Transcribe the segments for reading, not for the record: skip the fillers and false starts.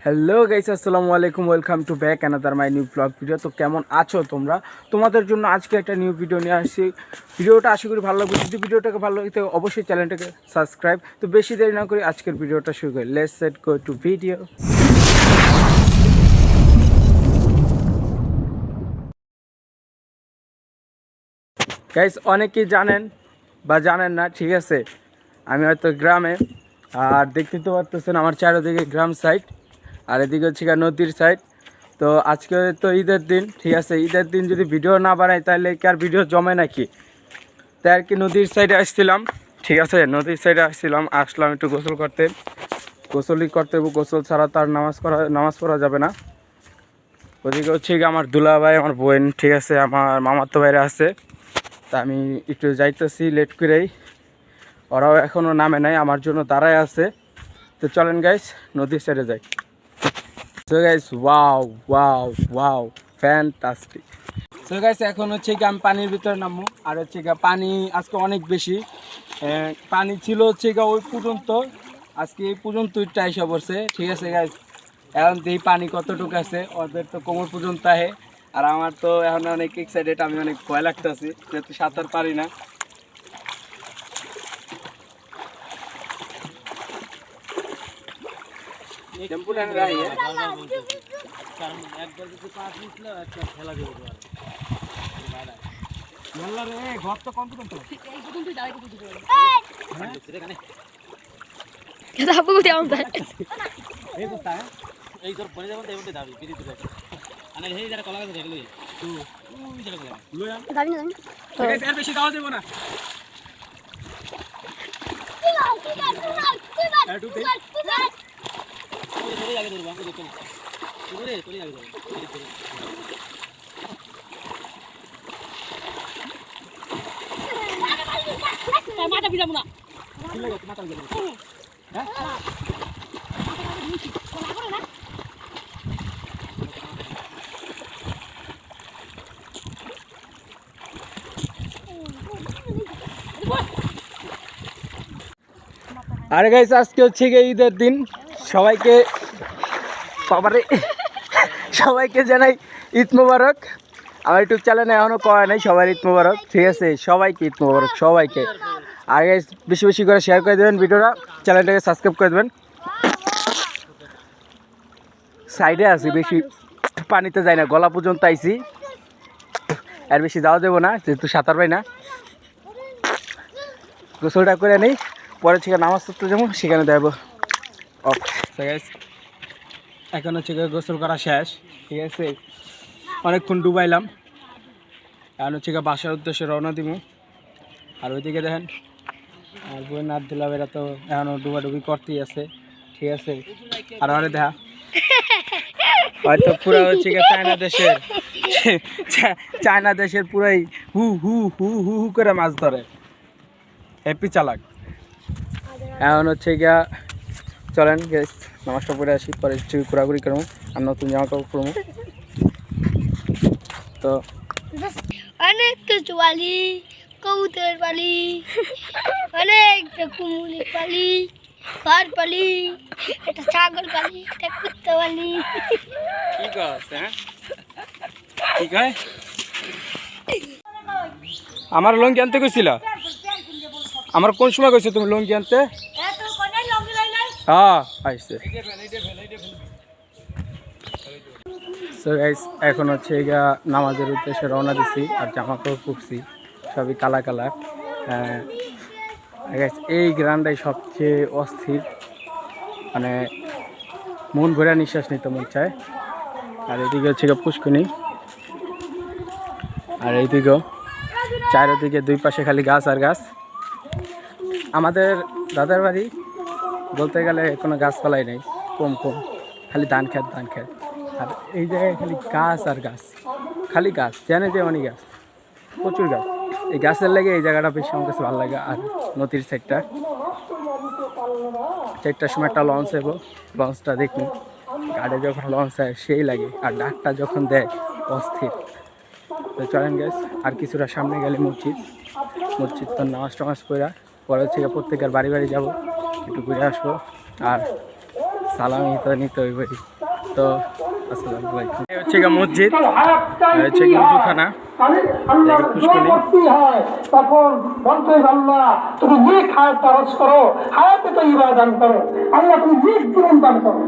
Hello guys, আসসালামু আলাইকুম। Welcome to back another my new blog video. তো কেমন আছো তোমরা? তোমাদের জন্য আজকে একটা নিউ ভিডিও নিয়ে আসছি। ভিডিওটা আশা করি ভালো লাগবে। যদি ভিডিওটাকে ভালো লাগে তো অবশ্যই চ্যানেলটাকে সাবস্ক্রাইব। তো বেশি দেরি না করে আজকের ভিডিওটা শুরু করি। Let's set go to video. Guys, অনেকেই জানেন বা জানেন না, ঠিক আছে। আমি হয়তো গ্রামে, আর দেখতে তো পারতেছেন আমার চারিদিকে গ্রাম সাইড, আর এদিকে হচ্ছে নদীর সাইড। তো আজকে তো ঈদের দিন, ঠিক আছে। ঈদের দিন যদি ভিডিও না বানাই তাহলে কি আর ভিডিও জমে নাকি? তাই আর কি নদীর সাইডে আসছিলাম, ঠিক আছে। নদীর সাইডে আসলাম একটু গোসল করতে। গোসল ছাড়া তার নামাজ পড়া যাবে না। ওদিকে হচ্ছে আমার দুলাভাই, আমার বোন, ঠিক আছে, আমার মামাতো বাইরে আছে। তা আমি একটু যাইতেছি লেট করেই, ওরাও এখনও নামে নাই, আমার জন্য দাঁড়ায় আছে। তো চলেন গাইস, নদীর সাইডে যাই। So guys, wow wow wow, fantastic. So guys, এখন হচ্ছে আমি পানির ভিতরে নামবো। আর হচ্ছে পানি আজকে অনেক বেশি। পানি ছিল হচ্ছে ওই পর্যন্ত, আজকে এই পর্যন্ত এসে পড়ছে, ঠিক আছে গাইস। এখন তো এই পানি কতটুকু আছে, ওদের তো কোমর পর্যন্ত আহে। আর আমার তো এখন অনেক এক্সাইটেড, আমি অনেক ভয় লাগতেছি যেহেতু সাঁতার পারি না। বেশি দাওয়া দেবো না। মাথা পিটাবো না। আরে গাইস, আজকে হচ্ছে ঈদের দিন। সবাইকে সবাইকে জানাই ঈদ মোবারক। আমার ইউটিউব চ্যানেলে এখনও করা নাই, সবাই ঈদ মোবারক, ঠিক আছে। সবাইকে ঈদ মোবারক, সবাইকে। আর গাইস, বেশি বেশি করে শেয়ার করে দেবেন ভিডিওটা, চ্যানেলটাকে সাবস্ক্রাইব করে দেবেন। সাইডে আছি, বেশি পানিতে যাই না, গলা পর্যন্ত আইছি। আর বেশি যাওয়া দেবো না যেহেতু সাঁতার পাই না। গোসলটা করে নেই, পরে থেকে নামাজ পড়তে যাবো, সেখানে দেবো। এখন হচ্ছে গোসল করা শেষ, ঠিক আছে। অনেকক্ষণ ডুবাইলাম, এখন হচ্ছে বাসার উদ্দেশ্যে রওনা দিব। আর ওইদিকে দেখেন আর বোন আর দুলাবেরা তো এখনও ডুবাডুবি করতেই আছে, ঠিক আছে। আর আরে দেখা হয়তো পুরা হচ্ছে চায়না দেশের পুরাই হু হু হু হু হু করে মাছ ধরে, হ্যাপি চালাক। এখন হচ্ছে চলেন গেস, নামাজটা পড়ে আসি, পরে একটু ঘোরাঘুরি করবো আর নতুন জামা কাপড় পরবো। তো অনেক কিছু পালি, কবুতর পালি, অনেক কুমুরি পালি, ঘর পালি, একটা ছাগল পালি, একটা কুত্তা পালি। কি করছে? কি কয়? আমার লঙ্গি আনতে গেছিল? আমার কোন সময় গেছো তুমি লঙ্গি আনতে? হ্যাঁ, আইসে। সো গাইস, এখন হচ্ছে নামাজের উদ্দেশ্যে রওনা দিছি। আর জামা কাপড় পরছি সবই কালা কালা। গাইস, এই গ্রামটাই সবচেয়ে অস্থির, মানে মন ভরে নিঃশ্বাস নিতে মন চায়। আর এদিকে হচ্ছে পুষ্কুনি, আর এইদিকেও চারিদিকে দুই পাশে খালি গাছ আর গাছ। আমাদের দাদার বাড়ি বলতে গেলে কোনো গাছপালাই নেই, কম কম, খালি ধান খেত। আর এই জায়গায় খালি গাছ আর গাছ, খালি গাছ, জানে যে অনেক গাছ, প্রচুর গাছ। এই গাছের লেগে এই জায়গাটা বেশি আমার কাছে ভালো লাগে। আর নদীর সাইডটার সময় একটা লঞ্চ এবো, লঞ্চটা দেখুন, গাড়ি যখন লঞ্চ হয় সেই লাগে, আর ডাকটা যখন দেয় অস্থির। তো চলেন গাইস, আর কিছুটা সামনে গেলে মসজিদ তো নামাজ টামাজ পড়া, পরে হচ্ছে প্রত্যেকের বাড়ি বাড়ি যাবো, একটু ঘুরে আসবো। আর সালামি তো নিতে হইবই। তো আসসালামু আলাইকুম। এই হচ্ছে গিয়ে মসজিদ, এই হচ্ছে গিয়ে উজুখানা, পুষ্করণী। তখন বলতে আল্লাহ তুমি নেক হায়াত দারাজ করো, হায়াতে তো ইবাদত দান করো, আল্লাহ তুমি নেক জীবন দান করো,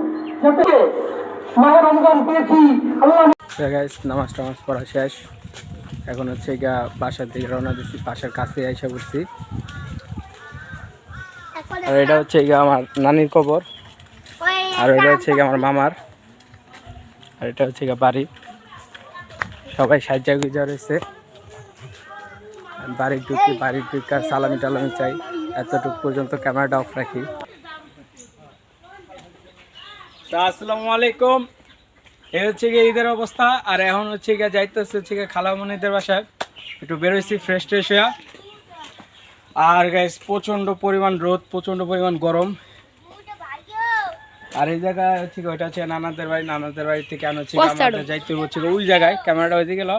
যাতে মাহে রমজান পেয়েছি আল্লাহ। গাইস নামাজ টামাজ পড়া শেষ, এখন হচ্ছে গিয়া বাসার দিকে রওনা দিচ্ছি, বাসার কাছে এসে পড়ছি। আর এটা হচ্ছে গিয়া আমার নানির কবর, আর এটা হচ্ছে গিয়া আমার মামার, আর এটা হচ্ছে গিয়া বাড়ি। সবাই সাজ্জা গুজা রয়েছে। বাড়ির ঢুকার সালামি টালামি চাই, এতটুকু পর্যন্ত ক্যামেরাটা অফ রাখি। আসসালামু আলাইকুম। এই হচ্ছে গিয়ে ঈদের অবস্থা। আর এখন হচ্ছে গিয়ে যাইতেছে হচ্ছে গিয়ে খালামণিদের বাসায়, একটু বেরোইছি ফ্রেশ ট্রেশ হইয়া। আর গাইস প্রচণ্ড পরিমাণ রোদ, প্রচণ্ড পরিমাণ গরম। আর এই জায়গায় হচ্ছে ওইটা হচ্ছে নানাদের বাড়ি থেকে আনা হচ্ছে আমরা যাইতে হচ্ছে ওই জায়গায়, ক্যামেরাটা ওইদিকে গেল,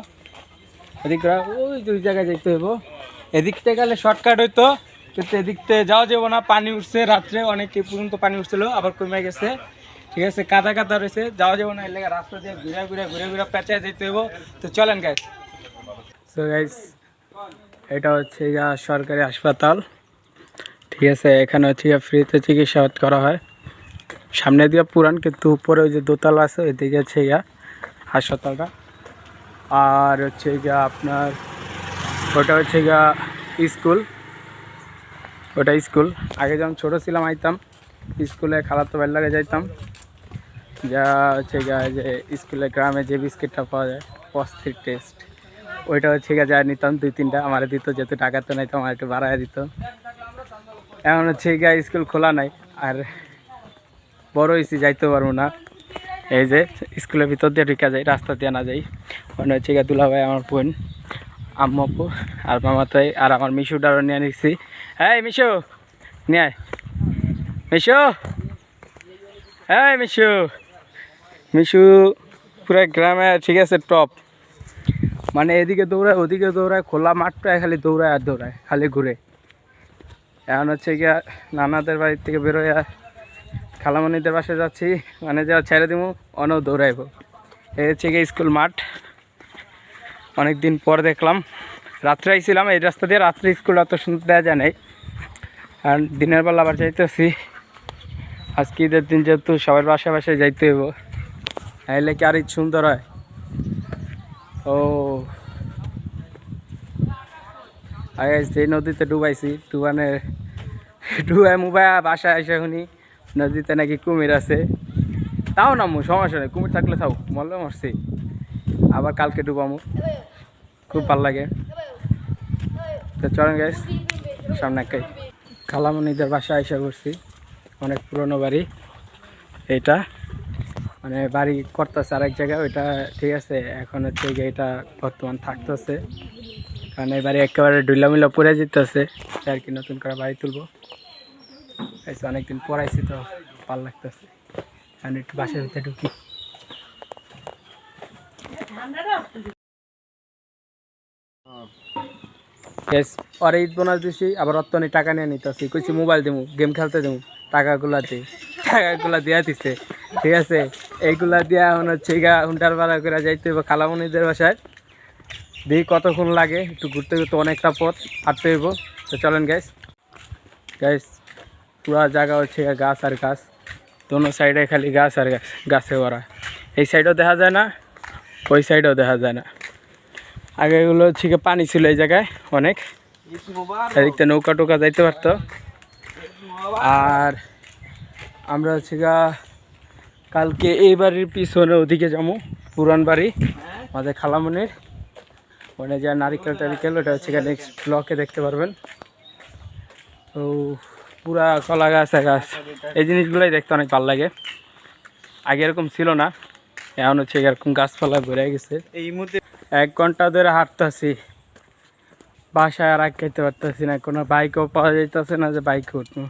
ওইদিকে ওই দুই জায়গায় যাইতে হইব। এদিক থেকে গেলে শর্টকাট হইতো, কিন্তু এদিক থেকে যাওয়া যাবো না, পানি উঠছে রাত্রে, অনেক পর্যন্ত পানি উঠছিল, আবার কমে গেছে। ঠিক আছে, কাদা কাদা রয়েছে, যাওয়া যাবো না, এর লেগে রাস্তা দিয়ে ঘুরে পেঁচায় যেতে হইব। তো চলেন গাইস। সো গাইস এটা হচ্ছে গিয়া সরকারি হাসপাতাল। ঠিক আছে, এখানে হচ্ছে গিয়া ফ্রিতে চিকিৎসা করা হয়। সামনে দিয়ে পুরান, কিন্তু উপরে ওই যে দোতলা আছে ওইদিকে হচ্ছে গিয়া হাসপাতালটা। আর হচ্ছে গিয়া আপনার ওটা হচ্ছে গিয়া স্কুল, ওটা স্কুল। আগে যখন ছোটো ছিলাম আইতাম স্কুলে, খালাতো ভাইয়ের লাগে যাইতাম। যা হচ্ছে গিয়া যে স্কুলে গ্রামে যে বিস্কিটটা পাওয়া যায় অস্থির টেস্ট, ওইটা হচ্ছে গিয়া যা নিতাম 2-3টা, আমার দিত, যেহেতু টাকা তো নাই তো আমার একটু বাড়ায় দিত। এখন হচ্ছে গিয়া স্কুল খোলা নাই, আর বড় হয়েছি যাইতে পারবো না। এই যে স্কুলের ভিতর দিয়ে ঢুকা যায়, রাস্তা দিয়ে না যাই। মানে হচ্ছে গিয়া দুলা ভাই, আমার বোন, আম্মু, আর মামা তাই, আর আমার মিশুটারও নিয়ে নিচ্ছি। হ্যাঁ মিশু নিয়ে আয়, মিশু পুরো গ্রামে ঠিক আছে টপ। মানে এদিকে দৌড়ায় ওদিকে দৌড়ায়, খোলা মাঠটায় খালি দৌড়ায় আর দৌড়ায়, খালি ঘুরে। এখন হচ্ছে গিয়া নানাদের বাড়ির থেকে বেরোয় খালামণিদের বাসায় যাচ্ছি, মানে যা ছেড়ে দিব অনেক দৌড়াইব। এই হচ্ছে গিয়ে স্কুল মাঠ। অনেক দিন পর দেখলাম, রাত্রে আইছিলাম এই রাস্তা দিয়ে, রাত্রে স্কুল অত সুন্দর দেওয়া যায় নাই, আর দিনের বেলা আবার যাইতেছি। আজকে ঈদের দিন যেহেতু সবার বাসায় যাইতে হইব, এলে কি আর সুন্দর হয়। ও আগে এই নদীতে ডুবাইছি, ডুবাই মুবাই বাসায় এসে শুনি নদীতে নাকি কুমির আছে। তাও নামু, সমস্যা নেই, কুমির থাকলে থাও, মরলে মরছি, আবার কালকে ডুবামু, খুব ভালো লাগে। তো চলেন গাইস, সামনে একাই খালামণিদের বাসায় এসে করছি। অনেক পুরনো বাড়ি এটা, মানে বাড়ি করতেছে আরেক জায়গায়, ওইটা ঠিক আছে। এখন হচ্ছে এটা বর্তমান থাকতেছে, কারণ এই বাড়ি একেবারে ডুইলামিলা পড়ে যেতেছে, আর কি নতুন করে বাড়ি তুলবো। অনেকদিন পড়াইছি তো ভালো লাগতেছে, কারণ একটু বাসার ভিতরে ঢুকি। আর ঈদ বোনাস দিছি, আবার অত্তনি টাকা নিয়ে নিতেছি, কইছি মোবাইল দেবো, গেম খেলতে দেবো, টাকাগুলা দিয়া দিচ্ছে। ঠিক আছে, এইগুলা দিয়া এখন হচ্ছে গা হুন্টার ভাড়া করে যাইতে হইব খালামণিদের বাসায়। দেখি কতক্ষণ লাগে, একটু ঘুরতে ঘুরতে অনেকটা পথ হাঁটতে হইব। তো চলেন গাইস। পুরা জায়গা হচ্ছে গাছ আর গাছ, দোনো সাইডে খালি গাছ আর গাছ, গাছে ভরা। এই সাইডেও দেখা যায় না, ওই সাইডেও দেখা যায় না। আগে এগুলো হচ্ছে পানি ছিল এই জায়গায় অনেক, এদিকটা নৌকা টোকা যাইতে পারতো। আর আমরা হচ্ছে কালকে এই বাড়ির পিছনে ওদিকে যাবো, পুরান বাড়ি আমাদের খালামণির, ওখানে যা নারিকেল টারিকেল, ওটা হচ্ছে নেক্সট ব্লকে দেখতে পারবেন। তো পুরা কলা গাছ গাছ, এই জিনিসগুলোই দেখতে অনেক ভালো লাগে। আগে এরকম ছিল না, এখন হচ্ছে এরকম গাছপালা ভরে গেছে। এই মুহূর্তে 1 ঘন্টা ধরে হাঁটতেছি, বাসায় আর খাইতে পারতেছি না, কোনো বাইকও পাওয়া যাইতেছে না যে বাইকে উঠবো।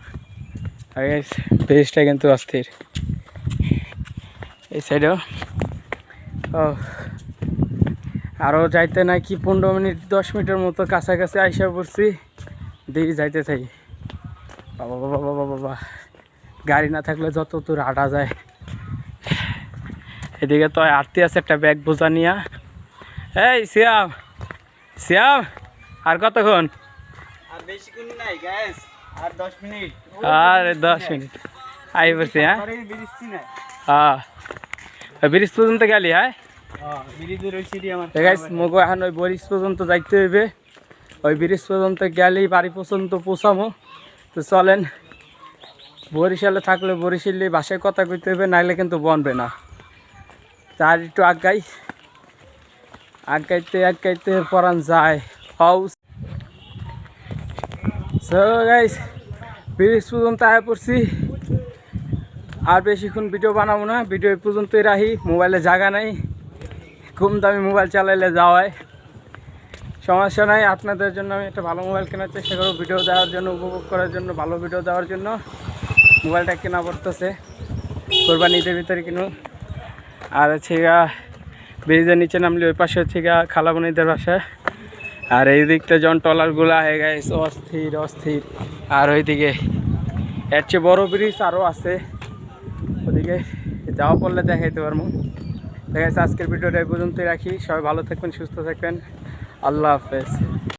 বেশটা কিন্তু অস্থির। এই সাইডেও আরও যাইতে নাকি 15 মিনিট 10 মিনিটের মতো কাছাকাছি আইসা পড়ছি, দেখি যাইতে থাকি। বাবা বাবা বাবা বাবা, গাড়ি না থাকলে যত দূর হাঁটা যায়। এদিকে তো আরতি আছে একটা ব্যাগ বোঝা নিয়া। এই শ্যাম শ্যাম আর কতক্ষণ? আর বেশিক্ষণ নাই গ্যাস, আর 10 মিনিট। আর 10 মিনিট আই বসে। হ্যাঁ পরে বৃষ্টি নাই। হ্যাঁ ব্রিজ পর্যন্ত গেলি? হ্যাঁ ব্রিজের ওই সিঁড়ি আমার গাইস মগো এখন ওই ব্রিজ পর্যন্ত যাইতে হইবে। ওই ব্রিজ পর্যন্ত গেলেই বাড়ি পর্যন্ত পৌঁছামো। তো চলেন, বরিশালে থাকলে বরিশালে ভাষায় কথা কইতে হবে, নাইলে কিন্তু বনবে না। তার একটু আগাইতে পরান যায় হাউস। সো গাইস ব্রিজ পর্যন্ত আয়া পড়ছি। আর বেশিক্ষণ ভিডিও বানাবো না, ভিডিও এই পর্যন্তই রাখি। মোবাইলে জায়গা নাই, কম দামি মোবাইল চালাইলে যাওয়ায় সমস্যা নাই। আপনাদের জন্য আমি একটা ভালো মোবাইল কেনার চেষ্টা করবো, ভিডিও দেওয়ার জন্য, উপভোগ করার জন্য, ভালো ভিডিও দেওয়ার জন্য মোবাইলটা কেনা পড়তেছে। কোরবানি ঈদের ভিতরে কিনুন। আর হচ্ছে ব্রিজের নিচে নামলে ওই পাশে হচ্ছে খালাবনিদের বাসা। আর এই দিকটা জন ট্রলারগুলো হয়ে গেছে অস্থির। আর ওইদিকে এর চেয়ে বড় ব্রিজ আরও আছে, ওদিকে যাওয়া পড়লে দেখাইতে পারবো। দেখা যাচ্ছে আজকের ভিডিওটা এই পর্যন্তই রাখি। সবাই ভালো থাকবেন, সুস্থ থাকবেন। আল্লাহ হাফেজ।